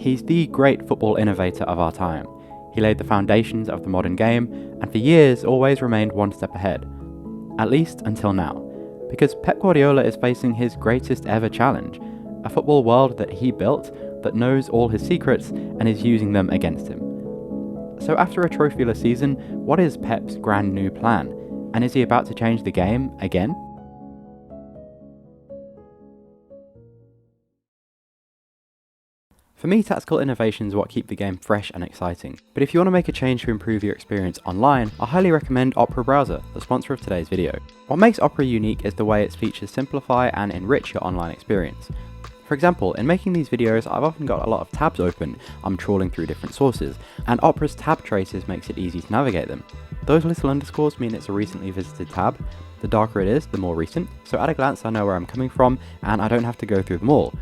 He's the great football innovator of our time. He laid the foundations of the modern game, and for years always remained one step ahead. At least until now, because Pep Guardiola is facing his greatest ever challenge, a football world that he built, that knows all his secrets, and is using them against him. So after a trophyless season, what is Pep's grand new plan? And is he about to change the game again? For me, tactical innovations are what keep the game fresh and exciting. But if you want to make a change to improve your experience online, I highly recommend Opera Browser, the sponsor of today's video. What makes Opera unique is the way its features simplify and enrich your online experience. For example, in making these videos, I've often got a lot of tabs open, I'm trawling through different sources, and Opera's tab traces makes it easy to navigate them. Those little underscores mean it's a recently visited tab. The darker it is, the more recent, so at a glance I know where I'm coming from, and I don't have to go through them all.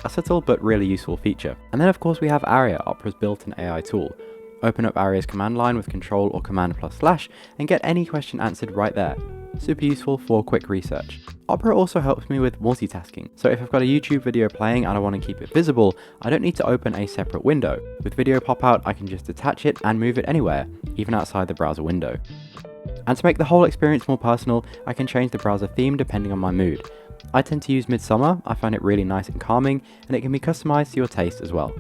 A subtle but really useful feature. And then of course we have Aria, Opera's built-in AI tool. Open up Aria's command line with Control or Command +/ and get any question answered right there. Super useful for quick research. Opera also helps me with multitasking, so if I've got a YouTube video playing and I want to keep it visible, I don't need to open a separate window. With video pop-out, I can just detach it and move it anywhere, even outside the browser window. And to make the whole experience more personal, I can change the browser theme depending on my mood. I tend to use Midsummer, I find it really nice and calming, and it can be customized to your taste as well.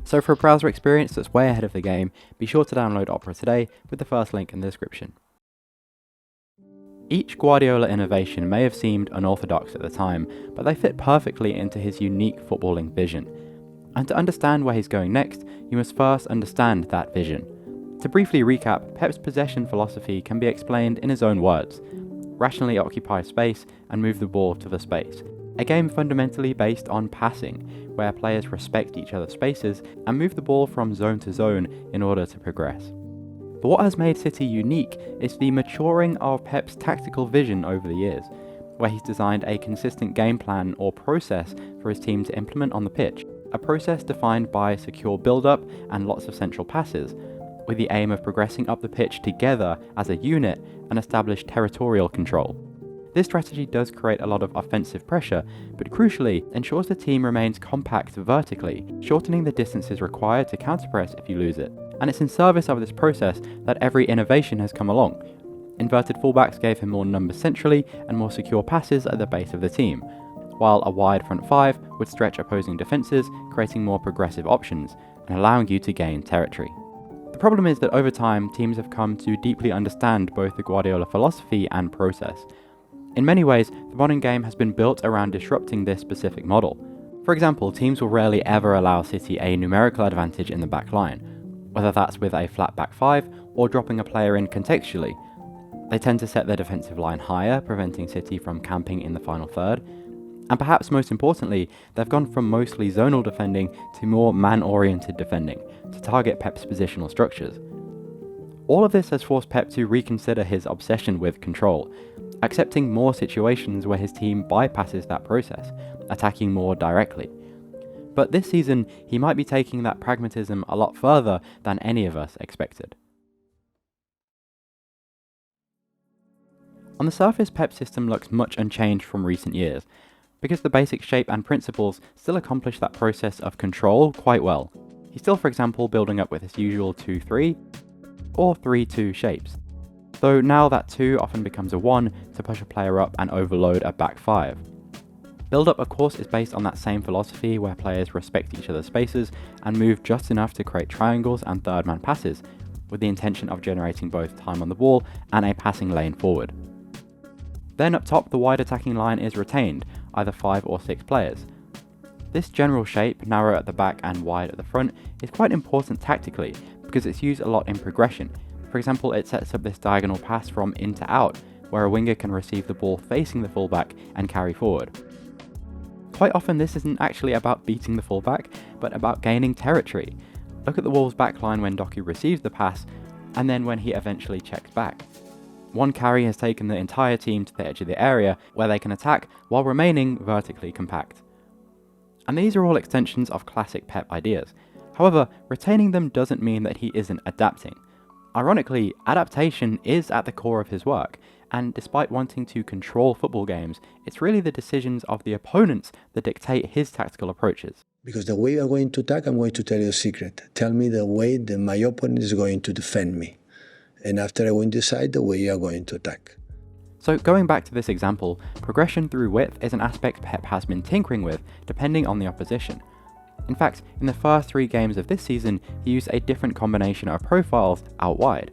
So for a browser experience that's way ahead of the game, be sure to download Opera today with the first link in the description. Each Guardiola innovation may have seemed unorthodox at the time, but they fit perfectly into his unique footballing vision. And to understand where he's going next, you must first understand that vision. To briefly recap, Pep's possession philosophy can be explained in his own words. Rationally occupy space and move the ball to the space. A game fundamentally based on passing, where players respect each other's spaces and move the ball from zone to zone in order to progress. But what has made City unique is the maturing of Pep's tactical vision over the years, where he's designed a consistent game plan or process for his team to implement on the pitch, a process defined by secure build-up and lots of central passes, with the aim of progressing up the pitch together as a unit and establish territorial control. This strategy does create a lot of offensive pressure, but crucially ensures the team remains compact vertically, shortening the distances required to counterpress if you lose it. And it's in service of this process that every innovation has come along. Inverted fullbacks gave him more numbers centrally and more secure passes at the base of the team, while a wide front five would stretch opposing defences, creating more progressive options and allowing you to gain territory. The problem is that over time, teams have come to deeply understand both the Guardiola philosophy and process. In many ways, the modern game has been built around disrupting this specific model. For example, teams will rarely ever allow City a numerical advantage in the back line, whether that's with a flat back five or dropping a player in contextually. They tend to set their defensive line higher, preventing City from camping in the final third. And perhaps most importantly, they've gone from mostly zonal defending to more man-oriented defending, to target Pep's positional structures. All of this has forced Pep to reconsider his obsession with control, accepting more situations where his team bypasses that process, attacking more directly. But this season, he might be taking that pragmatism a lot further than any of us expected. On the surface, Pep's system looks much unchanged from recent years, because the basic shape and principles still accomplish that process of control quite well. He's still, for example, building up with his usual 2-3 or 3-2 shapes, though now that 2 often becomes a 1 to push a player up and overload a back 5. Build-up, of course, is based on that same philosophy where players respect each other's spaces and move just enough to create triangles and third-man passes, with the intention of generating both time on the ball and a passing lane forward. Then up top, the wide attacking line is retained, either 5 or 6 players. This general shape, narrow at the back and wide at the front, is quite important tactically because it's used a lot in progression. For example, it sets up this diagonal pass from in to out, where a winger can receive the ball facing the fullback and carry forward. Quite often this isn't actually about beating the fullback, but about gaining territory. Look at the Wolves backline when Doku receives the pass, and then when he eventually checks back. One carry has taken the entire team to the edge of the area, where they can attack while remaining vertically compact. And these are all extensions of classic Pep ideas. However, retaining them doesn't mean that he isn't adapting. Ironically, adaptation is at the core of his work, and despite wanting to control football games, it's really the decisions of the opponents that dictate his tactical approaches. Because the way you're going to attack, I'm going to tell you a secret. Tell me the way that my opponent is going to defend me. And after I will decide the way you're going to attack. So going back to this example, progression through width is an aspect Pep has been tinkering with depending on the opposition. In fact, in the first 3 games of this season, he used a different combination of profiles out wide.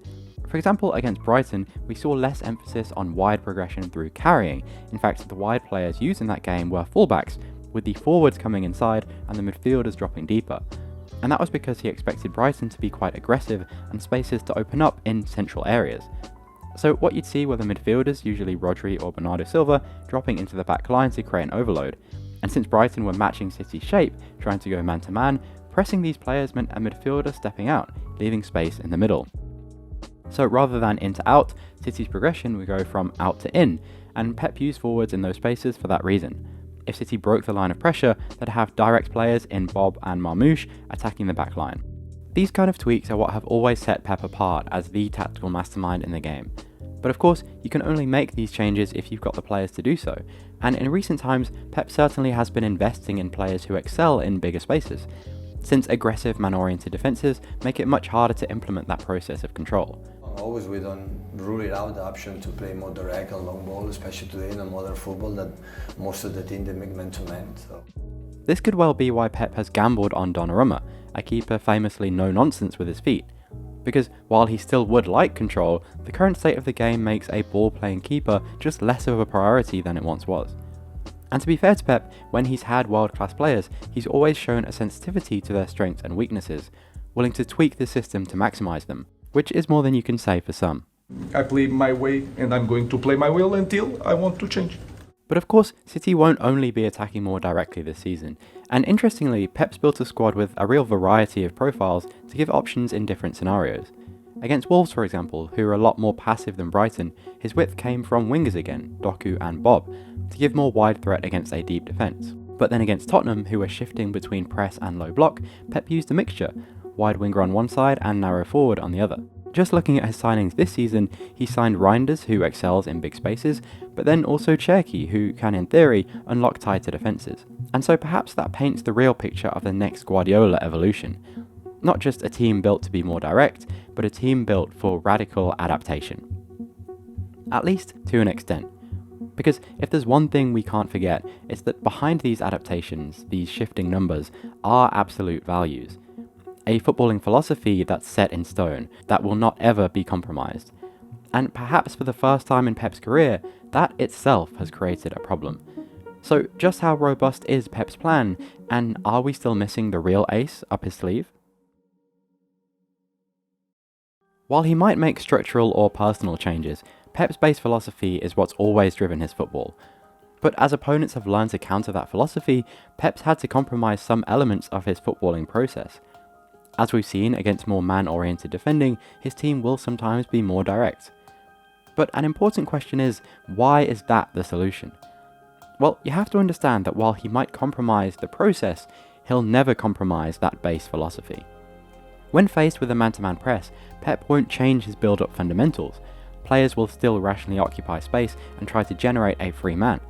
For example, against Brighton, we saw less emphasis on wide progression through carrying. In fact, the wide players used in that game were fullbacks, with the forwards coming inside and the midfielders dropping deeper. And that was because he expected Brighton to be quite aggressive and spaces to open up in central areas. So what you'd see were the midfielders, usually Rodri or Bernardo Silva, dropping into the back line to create an overload. And since Brighton were matching City's shape, trying to go man-to-man, pressing these players meant a midfielder stepping out, leaving space in the middle. So rather than in to out, City's progression would go from out to in, and Pep used forwards in those spaces for that reason. If City broke the line of pressure, they'd have direct players in Bob and Marmoush attacking the back line. These kind of tweaks are what have always set Pep apart as the tactical mastermind in the game. But of course, you can only make these changes if you've got the players to do so, and in recent times, Pep certainly has been investing in players who excel in bigger spaces, since aggressive man-oriented defences make it much harder to implement that process of control. Always we don't rule it out the option to play more direct and long ball, especially today in a modern football that most of the team they make man-to-man. So. This could well be why Pep has gambled on Donnarumma, a keeper famously no nonsense with his feet. Because while he still would like control, the current state of the game makes a ball-playing keeper just less of a priority than it once was. And to be fair to Pep, when he's had world-class players, he's always shown a sensitivity to their strengths and weaknesses, willing to tweak the system to maximise them, which is more than you can say for some. I play my way and I'm going to play my will until I want to change. But of course, City won't only be attacking more directly this season, and interestingly, Pep's built a squad with a real variety of profiles to give options in different scenarios. Against Wolves, for example, who are a lot more passive than Brighton, his width came from wingers again, Doku and Bob, to give more wide threat against a deep defence. But then against Tottenham, who were shifting between press and low block, Pep used a mixture, wide winger on one side and narrow forward on the other. Just looking at his signings this season, he signed Reinders, who excels in big spaces, but then also Cherki, who can in theory unlock tighter defences. And so perhaps that paints the real picture of the next Guardiola evolution. Not just a team built to be more direct, but a team built for radical adaptation. At least to an extent. Because if there's one thing we can't forget, it's that behind these adaptations, these shifting numbers, are absolute values. A footballing philosophy that's set in stone, that will not ever be compromised. And perhaps for the first time in Pep's career, that itself has created a problem. So just how robust is Pep's plan, and are we still missing the real ace up his sleeve? While he might make structural or personal changes, Pep's base philosophy is what's always driven his football. But as opponents have learned to counter that philosophy, Pep's had to compromise some elements of his footballing process. As we've seen against more man-oriented defending, his team will sometimes be more direct. But an important question is, why is that the solution? Well, you have to understand that while he might compromise the process, he'll never compromise that base philosophy. When faced with a man-to-man press, Pep won't change his build-up fundamentals. Players will still rationally occupy space and try to generate a free man.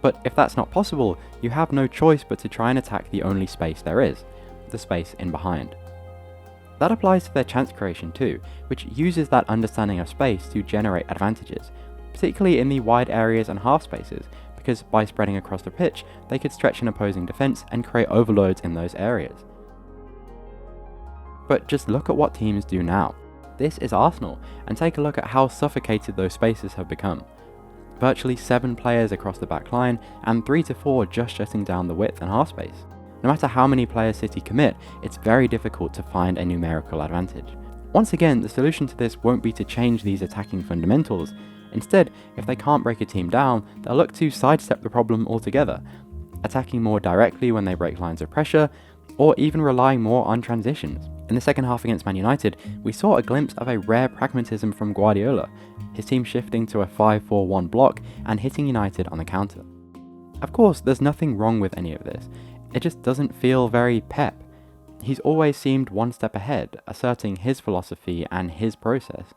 But if that's not possible, you have no choice but to try and attack the only space there is, the space in behind. That applies to their chance creation too, which uses that understanding of space to generate advantages, particularly in the wide areas and half spaces, because by spreading across the pitch, they could stretch an opposing defence and create overloads in those areas. But just look at what teams do now. This is Arsenal, and take a look at how suffocated those spaces have become. Virtually 7 players across the back line, and 3 to 4 just shutting down the width and half space. No matter how many players City commit, it's very difficult to find a numerical advantage. Once again, the solution to this won't be to change these attacking fundamentals. Instead, if they can't break a team down, they'll look to sidestep the problem altogether, attacking more directly when they break lines of pressure, or even relying more on transitions. In the second half against Man United, we saw a glimpse of a rare pragmatism from Guardiola, his team shifting to a 5-4-1 block and hitting United on the counter. Of course, there's nothing wrong with any of this. It just doesn't feel very Pep. He's always seemed one step ahead, asserting his philosophy and his process.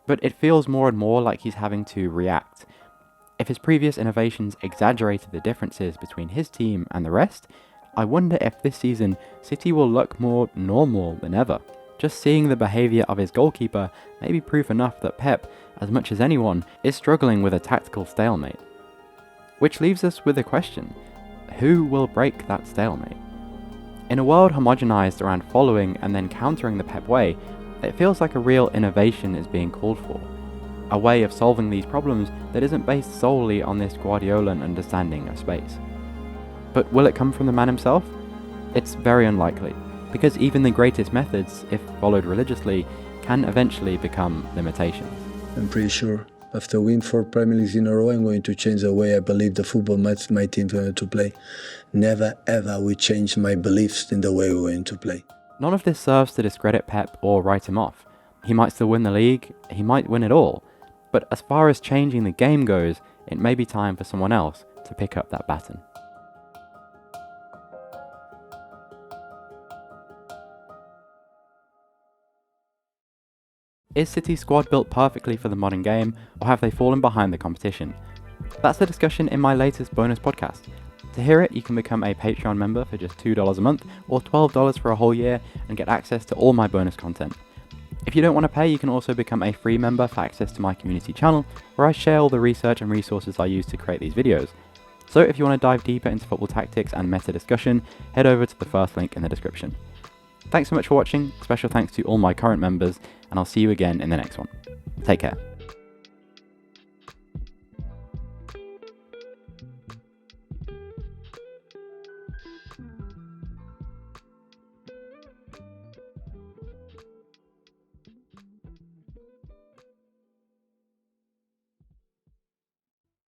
But it feels more and more like he's having to react. If his previous innovations exaggerated the differences between his team and the rest, I wonder if this season City will look more normal than ever. Just seeing the behaviour of his goalkeeper may be proof enough that Pep, as much as anyone, is struggling with a tactical stalemate. Which leaves us with a question: who will break that stalemate? In a world homogenised around following and then countering the Pep way, it feels like a real innovation is being called for. A way of solving these problems that isn't based solely on this Guardiolan understanding of space. But will it come from the man himself? It's very unlikely, because even the greatest methods, if followed religiously, can eventually become limitations. I'm pretty sure after winning 4 Premier Leagues in a row, I'm going to change the way I believe the football match my team's going to play. Never ever will change my beliefs in the way we're going to play. None of this serves to discredit Pep or write him off. He might still win the league, he might win it all, but as far as changing the game goes, it may be time for someone else to pick up that baton. Is City's squad built perfectly for the modern game, or have they fallen behind the competition? That's the discussion in my latest bonus podcast. To hear it, you can become a Patreon member for just $2 a month, or $12 for a whole year, and get access to all my bonus content. If you don't want to pay, you can also become a free member for access to my community channel, where I share all the research and resources I use to create these videos. So if you want to dive deeper into football tactics and meta discussion, head over to the first link in the description. Thanks so much for watching, special thanks to all my current members, and I'll see you again in the next one. Take care.